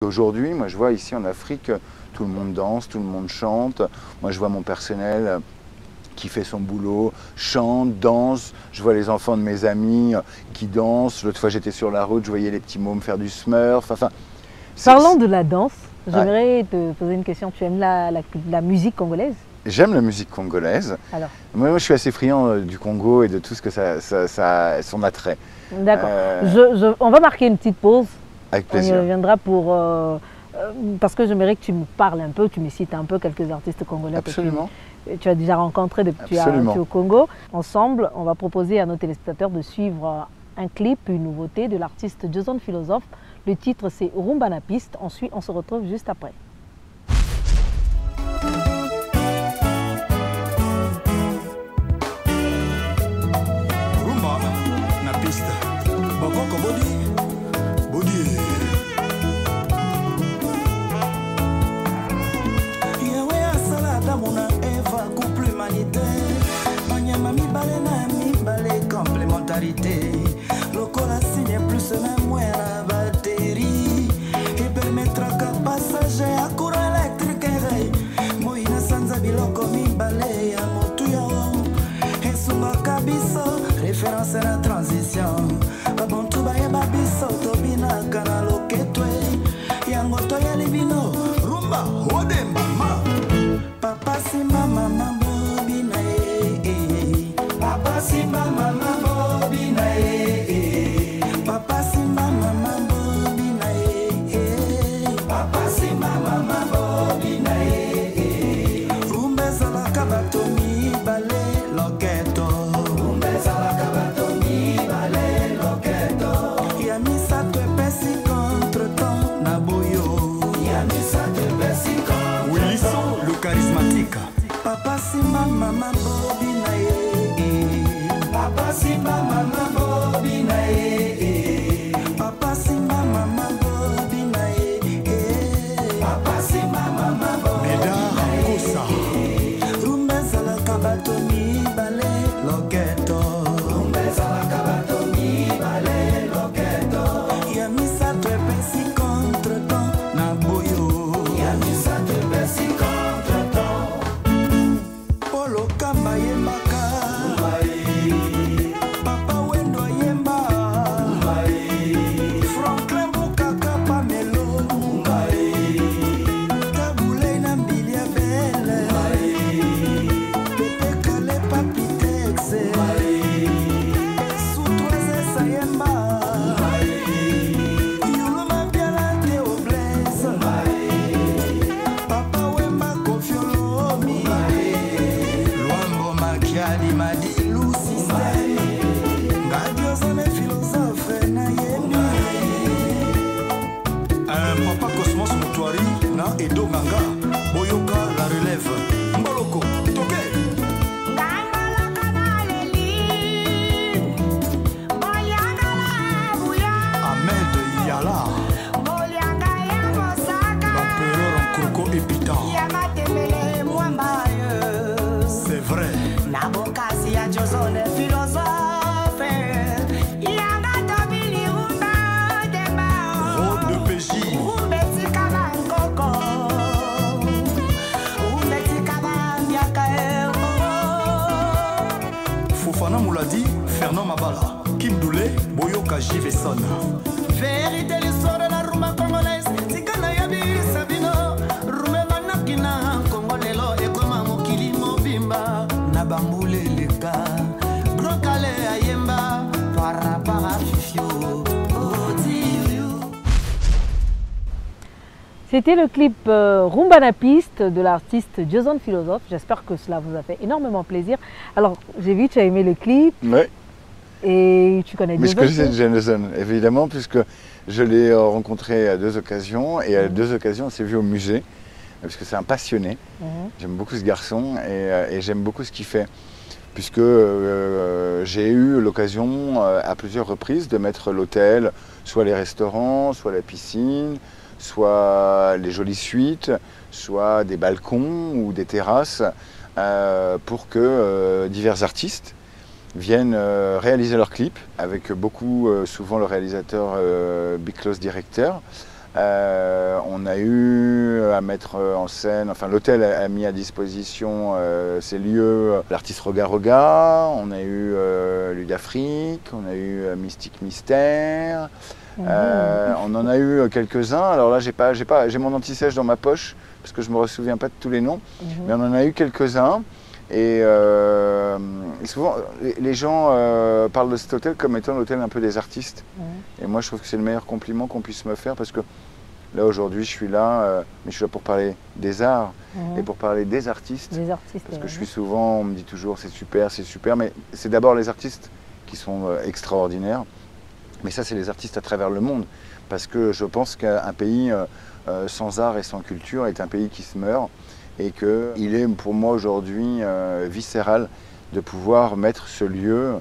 Aujourd'hui, moi je vois ici en Afrique, tout le monde danse, tout le monde chante. Moi je vois mon personnel qui fait son boulot, chante, danse. Je vois les enfants de mes amis qui dansent. L'autre fois j'étais sur la route, je voyais les petits mômes faire du smurf. Enfin, Parlant de la danse, j'aimerais te poser une question. Tu aimes la musique congolaise? J'aime la musique congolaise. Alors. Moi, je suis assez friand du Congo et de tout ce que son attrait. D'accord. On va marquer une petite pause. Avec plaisir. On y reviendra parce que j'aimerais que tu me parles un peu, tu me cites un peu quelques artistes congolais. Absolument. Que tu as déjà rencontrés depuis que tu es au Congo. Ensemble, on va proposer à nos téléspectateurs de suivre un clip, une nouveauté de l'artiste Jason Philosophe. Le titre c'est Rumba na piste. Ensuite, on se retrouve juste après. Rumba na piste. Bakoko body. Body. Yawe asala damuna Eva couple humanitaire. Manyama mibale na mibale complémentarité. Lokola signe plus na mwera batterie. Et permettra qu'un passager à courant électrique Moïna sanza biloko mibale ya motu yao. Esuma kabiso référence à la transition. Babontu bayeba biso tobina kana loketwe. Yango toya libino rumba ode mama. Papa si mama mambo bina Papa si mama mambo bina Papa si mama mambo bina Papa si mama mambo bina Rumba zala kabato mi bale loketo. Rumba zala kabato mi bale loketo. Yamisa tu pesi contre ton naboyo. Yamisa tu pesi contre Wilson le charismatique. Papa si mama mambo bina Papa si mama mambo bina Papa si mama mambo bina Papa si mama mambo Medar Kosa. Rumba zala kabato mi bale loketo. Rumba zala kabato mi bale loketo. Yamisa tu pesi contre ton naboyo. Yamisa tu pesi contre ton Polo kamba yembaka. Papa wendo yemba. Franklin Bukaka Pamelo. Tabule na mbili ya bele. Pepe kale papi texe. Soutroise sa yemba. Yuluma biala te oblese. Papa wemba kofiolomi. Luambo makiali madi lusi style. Ngadio zone philosophe na yemi. Papa Cosmos Mutuari na Edo Nganga. Boyoka la relève. Mboloko toke. Ahmed Yala. L'empereur en croco épitant. C'est vrai. Rôle de PJ. Fofana Mouladi, Fernand Mabala, Kim Doulé, Boyoka Jiveson. Vérité l'histoire de la rumba congolaise. Tikana yabi Sabino. Rumba manakina Congolelo et comme mokili mobimba. Nabamboule leka. Gros calais ayemba. Parapara fifio. C'était le clip Rumba na piste de l'artiste Jason Philosophe. J'espère que cela vous a fait énormément plaisir. Alors, j'ai vu que tu as aimé le clip. Oui. Et tu connais Mais je Jason? connaissais Jason, évidemment, puisque je l'ai rencontré à 2 occasions. Et à 2 occasions, on s'est vu au musée. Parce que c'est un passionné. J'aime beaucoup ce garçon et j'aime beaucoup ce qu'il fait. Puisque j'ai eu l'occasion à plusieurs reprises de mettre l'hôtel, soit les restaurants, soit la piscine, soit les jolies suites, soit des balcons ou des terrasses, pour que divers artistes viennent réaliser leurs clips, avec beaucoup, souvent le réalisateur Big Close Director, On a eu à mettre en scène, enfin l'hôtel a mis à disposition ces lieux, l'artiste Roga Roga, on a eu Ludafrique, on a eu Mystique Mystère, on en a eu quelques-uns. Alors là j'ai mon anti-sèche dans ma poche parce que je ne me souviens pas de tous les noms, mais on en a eu quelques-uns. Et souvent, les gens parlent de cet hôtel comme étant l'hôtel un peu des artistes. Et moi, je trouve que c'est le meilleur compliment qu'on puisse me faire parce que là, aujourd'hui, je suis là, mais je suis là pour parler des arts et pour parler des artistes. Parce que je suis souvent, on me dit toujours c'est super, mais c'est d'abord les artistes qui sont extraordinaires. Mais ça, c'est les artistes à travers le monde. Parce que je pense qu'un pays sans art et sans culture est un pays qui se meurt. Et qu'il est pour moi aujourd'hui viscéral de pouvoir mettre ce lieu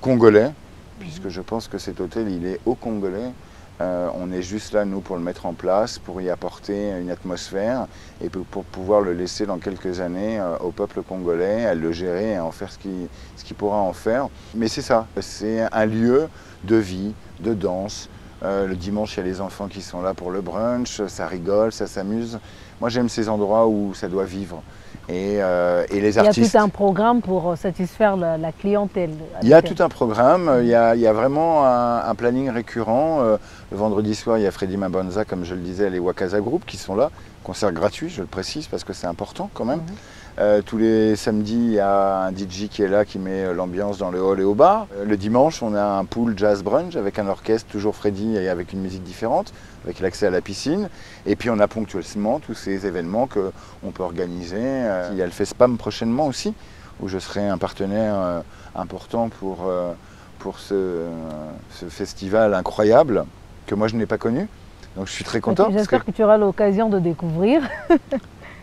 congolais, puisque je pense que cet hôtel il est au Congolais. On est juste là, nous, pour le mettre en place, pour y apporter une atmosphère et pour pouvoir le laisser dans quelques années au peuple congolais, à le gérer et à en faire ce qu'il pourra en faire. Mais c'est ça, c'est un lieu de vie, de danse. Le dimanche, il y a les enfants qui sont là pour le brunch, ça rigole, ça s'amuse. Moi, j'aime ces endroits où ça doit vivre. Et les artistes... Il y a tout un programme pour satisfaire la clientèle. Il y a tout un programme, il y a vraiment un planning récurrent. Le vendredi soir, il y a Freddy Mabonza, comme je le disais, les Wakaza Group qui sont là. Concert gratuit, je le précise, parce que c'est important quand même. Tous les samedis, il y a un DJ qui est là, qui met l'ambiance dans le hall et au bar. Le dimanche, on a un pool jazz brunch avec un orchestre, toujours Freddy, et avec une musique différente, avec l'accès à la piscine. Et puis on a ponctuellement tous ces événements qu'on peut organiser. Il y a le FESPAM prochainement aussi, où je serai un partenaire important pour ce festival incroyable que moi je n'ai pas connu. Donc je suis très content. J'espère que tu auras l'occasion de découvrir.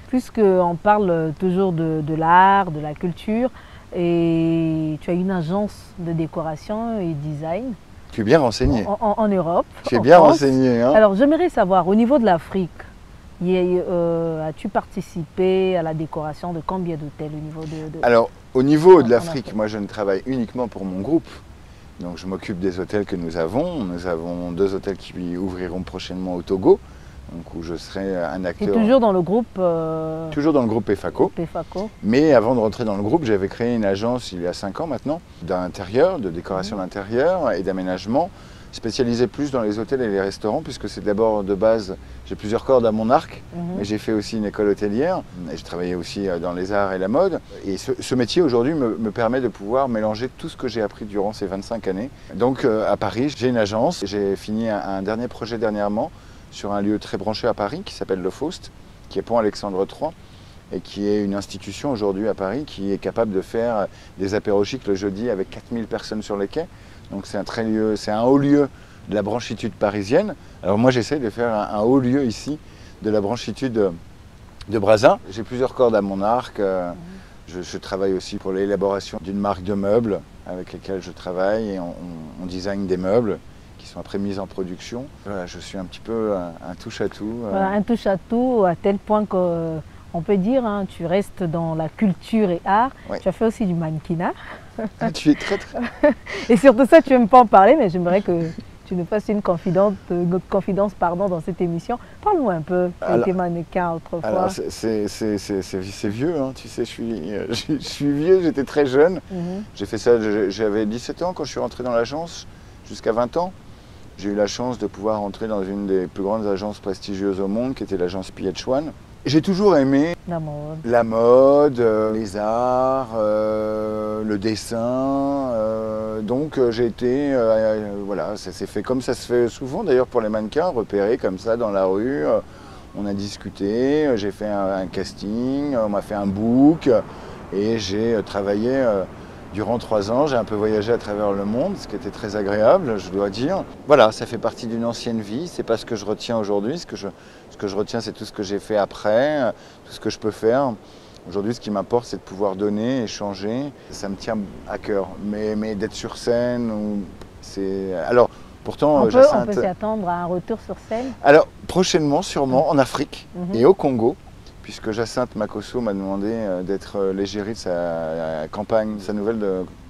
Puisqu'on parle toujours de l'art, de la culture, et tu as une agence de décoration et design. Tu es bien renseigné. En Europe. Tu es bien renseigné. Hein. Alors j'aimerais savoir, au niveau de l'Afrique, as-tu participé à la décoration de combien d'hôtels au niveau Alors au niveau de l'Afrique, moi je ne travaille uniquement pour mon groupe. Donc je m'occupe des hôtels que nous avons. Nous avons 2 hôtels qui ouvriront prochainement au Togo. Donc où je serai un acteur. Et toujours dans le groupe Toujours dans le groupe PEFACO. Mais avant de rentrer dans le groupe, j'avais créé une agence il y a 5 ans maintenant, d'intérieur, de décoration d'intérieur et d'aménagement, spécialisée plus dans les hôtels et les restaurants, puisque c'est d'abord de base, j'ai plusieurs cordes à mon arc, mais j'ai fait aussi une école hôtelière, et je travaillais aussi dans les arts et la mode. Et ce métier aujourd'hui me permet de pouvoir mélanger tout ce que j'ai appris durant ces 25 années. Donc à Paris, j'ai une agence, j'ai fini un dernier projet dernièrement, sur un lieu très branché à Paris qui s'appelle le Faust, qui est pont Alexandre III et qui est une institution aujourd'hui à Paris qui est capable de faire des apéros chics le jeudi avec 4000 personnes sur les quais. Donc c'est un haut lieu de la branchitude parisienne. Alors moi j'essaie de faire un haut lieu ici de la branchitude de Brazza. J'ai plusieurs cordes à mon arc. Je travaille aussi pour l'élaboration d'une marque de meubles avec lesquelles je travaille et on design des meubles qui sont après mises en production. Voilà, je suis un petit peu un touche-à-tout. Voilà, un touche-à-tout à tel point qu'on peut dire, hein, tu restes dans la culture et art. Ouais. Tu as fait aussi du mannequinat. Ah, tu es très... Et surtout ça, tu n'aimes pas en parler, mais j'aimerais que tu nous fasses une confidence dans cette émission. Parle-nous un peu de tes mannequins autrefois. Alors c'est vieux, hein, tu sais, je suis vieux, j'étais très jeune. J'ai fait ça, j'avais 17 ans quand je suis rentré dans l'agence, jusqu'à 20 ans. J'ai eu la chance de pouvoir entrer dans une des plus grandes agences prestigieuses au monde, qui était l'agence PH1. J'ai toujours aimé la mode, les arts, le dessin. Donc j'ai été, voilà, ça s'est fait comme ça se fait souvent d'ailleurs pour les mannequins, repérés comme ça dans la rue. On a discuté, j'ai fait un casting, on m'a fait un book et j'ai travaillé durant 3 ans. J'ai un peu voyagé à travers le monde, ce qui était très agréable, je dois dire. Voilà, ça fait partie d'une ancienne vie, c'est pas ce que je retiens aujourd'hui. Ce que je retiens, c'est tout ce que j'ai fait après, tout ce que je peux faire. Aujourd'hui, ce qui m'importe, c'est de pouvoir donner, échanger. Ça me tient à cœur. Mais d'être sur scène, c'est... Alors, pourtant, on peut s'y attendre à un retour sur scène? Alors, prochainement, sûrement, en Afrique et au Congo, puisque Jacinthe Makosso m'a demandé d'être l'égérie de sa campagne, sa nouvelle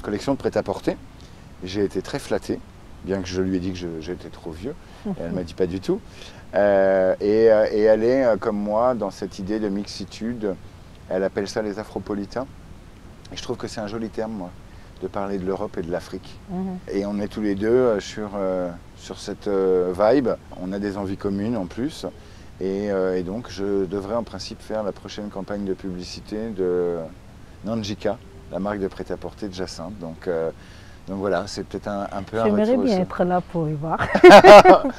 collection de prêt-à-porter. J'ai été très flatté. bien que je lui ai dit que j'étais trop vieux. Et elle ne m'a dit pas du tout. Et elle est, comme moi, dans cette idée de mixitude. Elle appelle ça les Afropolitains. Et je trouve que c'est un joli terme, moi, de parler de l'Europe et de l'Afrique. Et on est tous les deux sur cette vibe. On a des envies communes en plus. Et donc, je devrais en principe faire la prochaine campagne de publicité de Nanjika, la marque de prêt-à-porter de Jacinthe. Donc voilà, c'est peut-être un peu un retour. J'aimerais bien être là pour y voir.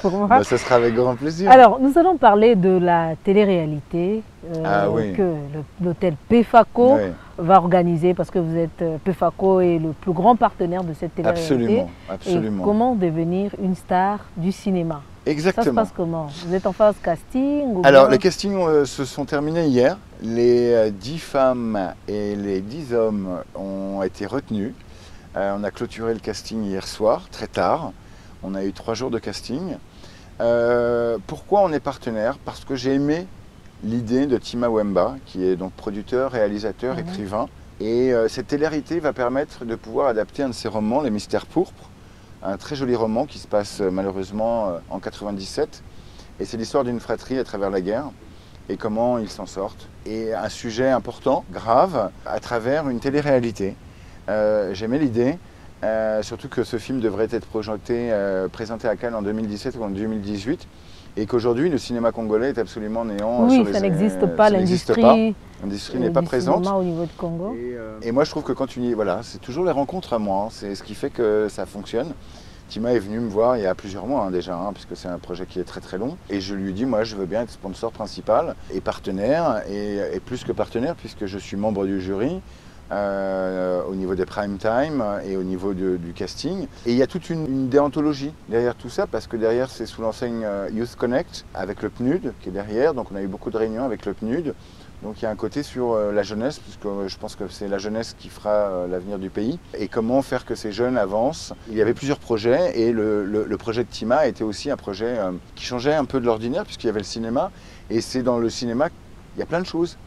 Pour moi. Bah, ça sera avec grand plaisir. Alors, nous allons parler de la télé-réalité que l'hôtel Pefaco va organiser, parce que vous êtes Pefaco est le plus grand partenaire de cette télé-réalité. Absolument. Et comment devenir une star du cinéma? Exactement. Ça se passe comment? Vous êtes en phase casting? Alors, les castings se sont terminés hier. Les 10 femmes et les 10 hommes ont été retenus. On a clôturé le casting hier soir, très tard. On a eu 3 jours de casting. Pourquoi on est partenaire? Parce que j'ai aimé l'idée de Tima Wemba, qui est donc producteur, réalisateur, écrivain. Et cette télé-réalité va permettre de pouvoir adapter un de ses romans, Les Mystères pourpres. Un très joli roman qui se passe malheureusement en 97. Et c'est l'histoire d'une fratrie à travers la guerre et comment ils s'en sortent. Et un sujet important, grave, à travers une télé-réalité. J'aimais l'idée, surtout que ce film devrait être présenté à Cannes en 2017 ou en 2018. Et qu'aujourd'hui, le cinéma congolais est absolument néant. Oui, ça n'existe pas, l'industrie. L'industrie n'est pas présente. Au niveau de Congo. Et moi, je trouve que quand tu y es, voilà, c'est toujours les rencontres à moi. C'est ce qui fait que ça fonctionne. Tima est venu me voir il y a plusieurs mois déjà, puisque c'est un projet qui est très très long. Et je lui ai dit, moi, je veux bien être sponsor principal et partenaire, et plus que partenaire, puisque je suis membre du jury. Au niveau des prime time et au niveau du casting. Et il y a toute une déontologie derrière tout ça, parce que derrière c'est sous l'enseigne Youth Connect avec le PNUD qui est derrière, donc on a eu beaucoup de réunions avec le PNUD. Donc il y a un côté sur la jeunesse, puisque je pense que c'est la jeunesse qui fera l'avenir du pays, et comment faire que ces jeunes avancent. Il y avait plusieurs projets, et le projet de Tima était aussi un projet qui changeait un peu de l'ordinaire, puisqu'il y avait le cinéma, et c'est dans le cinéma, il y a plein de choses.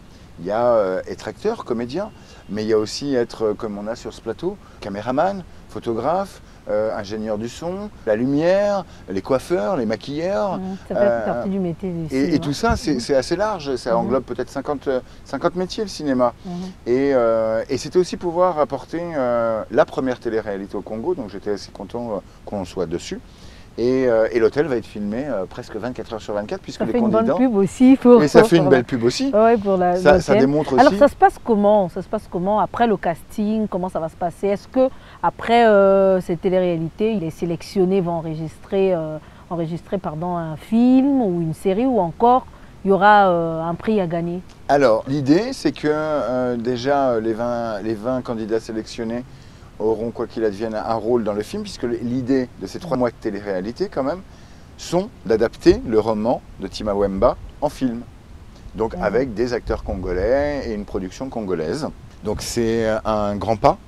Il y a être acteur, comédien, mais il y a aussi être, comme on a sur ce plateau, caméraman, photographe, ingénieur du son, la lumière, les coiffeurs, les maquilleurs. Ça fait partie du métier du cinéma. Et tout ça, c'est assez large. Ça englobe peut-être 50 métiers, le cinéma. Et c'était aussi pouvoir apporter la première télé-réalité au Congo, donc j'étais assez content qu'on soit dessus. Et l'hôtel va être filmé presque 24 heures sur 24, puisque les candidats... Ça fait une bonne pub aussi. Ça fait une belle pub aussi. Ouais, pour ça démontre aussi... Alors ça se passe comment? Ça se passe comment après le casting? Comment ça va se passer? Est-ce que après cette télé-réalité, les sélectionnés vont enregistrer un film ou une série, ou encore il y aura un prix à gagner? Alors l'idée, c'est que déjà les 20 candidats sélectionnés auront, quoi qu'il advienne, un rôle dans le film, puisque l'idée de ces 3 mois de télé-réalité, quand même, sont d'adapter le roman de Tima Wemba en film. Donc avec des acteurs congolais et une production congolaise. Donc c'est un grand pas,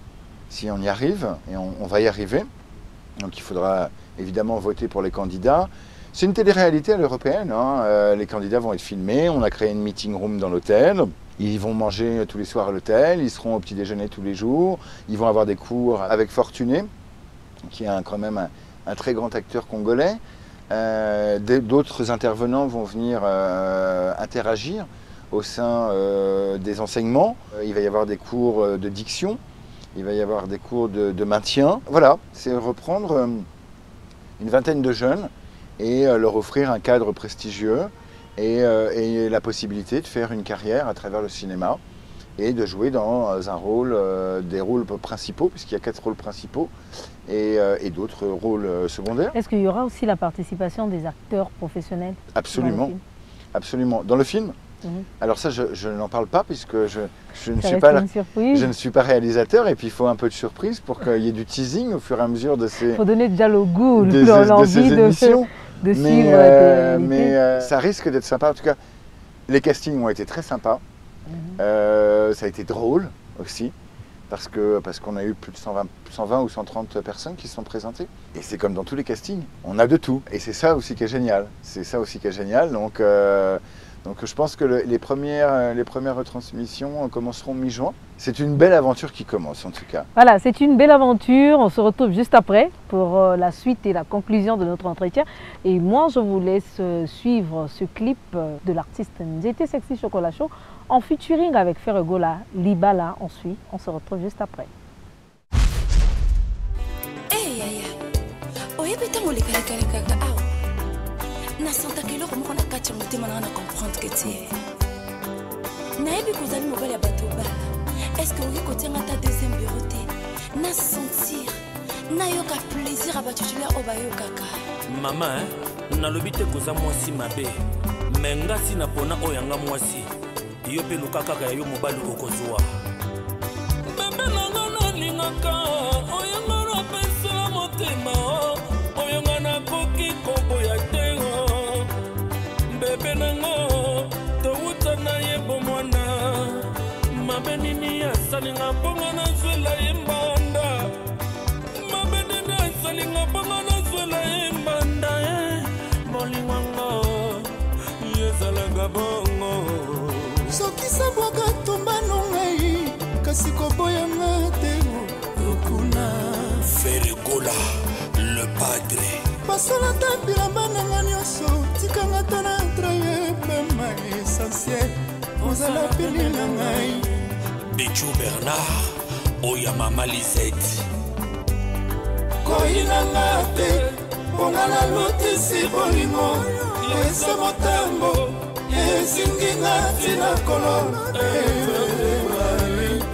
si on y arrive, et on va y arriver. Donc il faudra évidemment voter pour les candidats. C'est une télé-réalité à l'européenne, les candidats vont être filmés, on a créé une meeting room dans l'hôtel. Ils vont manger tous les soirs à l'hôtel, ils seront au petit déjeuner tous les jours, ils vont avoir des cours avec Fortuné, qui est quand même un très grand acteur congolais. D'autres intervenants vont venir interagir au sein des enseignements. Il va y avoir des cours de diction, il va y avoir des cours de maintien. Voilà, c'est reprendre une vingtaine de jeunes et leur offrir un cadre prestigieux. Et la possibilité de faire une carrière à travers le cinéma et de jouer dans un rôle, des rôles principaux, puisqu'il y a 4 rôles principaux, et d'autres rôles secondaires. Est-ce qu'il y aura aussi la participation des acteurs professionnels? Absolument, absolument. Dans le film? Alors ça, je n'en parle pas, puisque je ne suis pas réalisateur, et puis il faut un peu de surprise pour qu'il y ait du teasing au fur et à mesure de ces... Il faut donner déjà le goût, l'envie de suivre. Mais ça risque d'être sympa. En tout cas, les castings ont été très sympas. Ça a été drôle aussi, parce qu'on a eu plus de 120 ou 130 personnes qui se sont présentées. Et c'est comme dans tous les castings, on a de tout. Et c'est ça aussi qui est génial. C'est ça aussi qui est génial. Donc Donc je pense que les premières retransmissions commenceront mi-juin. C'est une belle aventure qui commence en tout cas. Voilà, c'est une belle aventure. On se retrouve juste après pour la suite et la conclusion de notre entretien. Et moi, je vous laisse suivre ce clip de l'artiste Nzete Sexy Chocolat Show en featuring avec Ferregola, Libala. On se retrouve juste après. Nasanta que loko moko na kati motema na comprendre que tu es nayebi kozali mobali ya bato bala est-ce que oki kotianga ta deuxième bureau te na sentir nayoka plaisir a bato tulaire oyo bayokaka mama nalobi te koza mwasi mabe me ngasi na pona oyo yanga mwasi yo mpe luka kaka ya yo mobali okozwa bebe nanga nalingaka oyanga napesela motema oyanga nakoki koboya te bebe nango touta na ye bomwana mabe nini asalinga mponga nazwela ye mbanda mabe nini asalinga mponga nazwela ye mbanda molingwango yezalaka bongo soki sabwaka tombano ngai kasi koboyanga te okuna Ferregola le padre basala ta bilamba nanga nyonso tikanga ta na traye mema essentiel ozala pili na ngai Bichu Bernard oya mama Lisette koyinanga te mponga nalutisi bolingo lesa motambo ezinginga tina kolona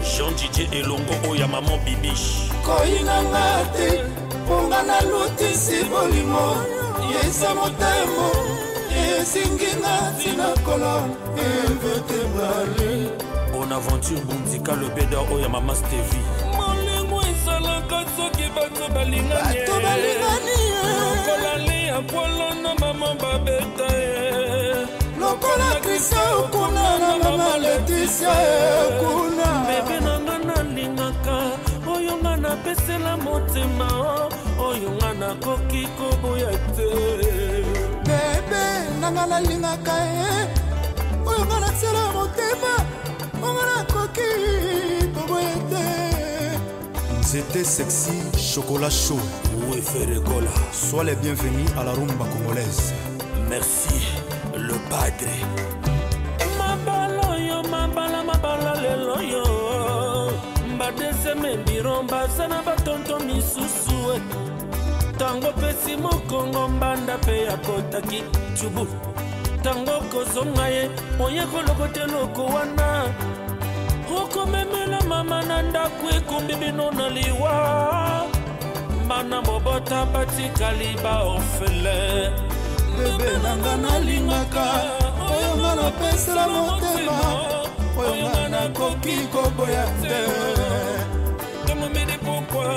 Jean Didier Elongo oya maman Bibiche koyinanga te mponga nalutisi bolingo yesa motambo ezinginga tina kolona invertebrale Bonaventure Bundika le béda oya mama Stevie molingo esalaka soki bato balingani lokola lia kwalana mama babeta lokola krista okuna na mama Leticia ekuna bebe nanga nalingaka oyo nga napesela motema oyo nga nakoki koboya te bebe nanga nalingaka oyo nga natiela motema oyo nakoki koboya te Nzete Sexy Chocolat Show. Oui, Ferregola. Sois les bienvenus à la rumba congolaise. Merci, le padre. Mabala yo, mabala lelo yo. Mbadese membiro mbasana batonto misusu. Tango pesi mokongo mbanda pe ya kotaki chubu. Tango kozonga ye, oye kolokote loko wana. Oko memela mama nanda kwe kumbi bino na liwa Mana mobota bati kaliba orphelin bebe nanga nalingaka oyo nga napesela motema oyo nga nakoki koboya te Demomede pourquoi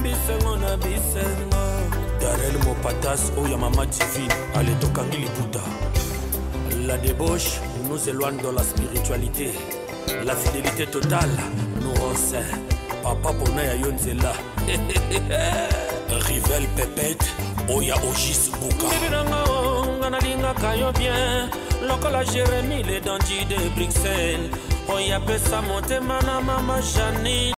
bisengo na bisengo Darel Mopatas oyo mama divine ale tokangi liputa La débauche nous éloigne de la spiritualité La fidélité totale nous rend saints. Papa Bonaya Yonzela. Rivel Pépette, Oya Ogis Bouka. Nganalinga kayo bien. Lokola Jérémy, les dandys de Bruxelles. Oya Pessa Monte Mana Mama Jani.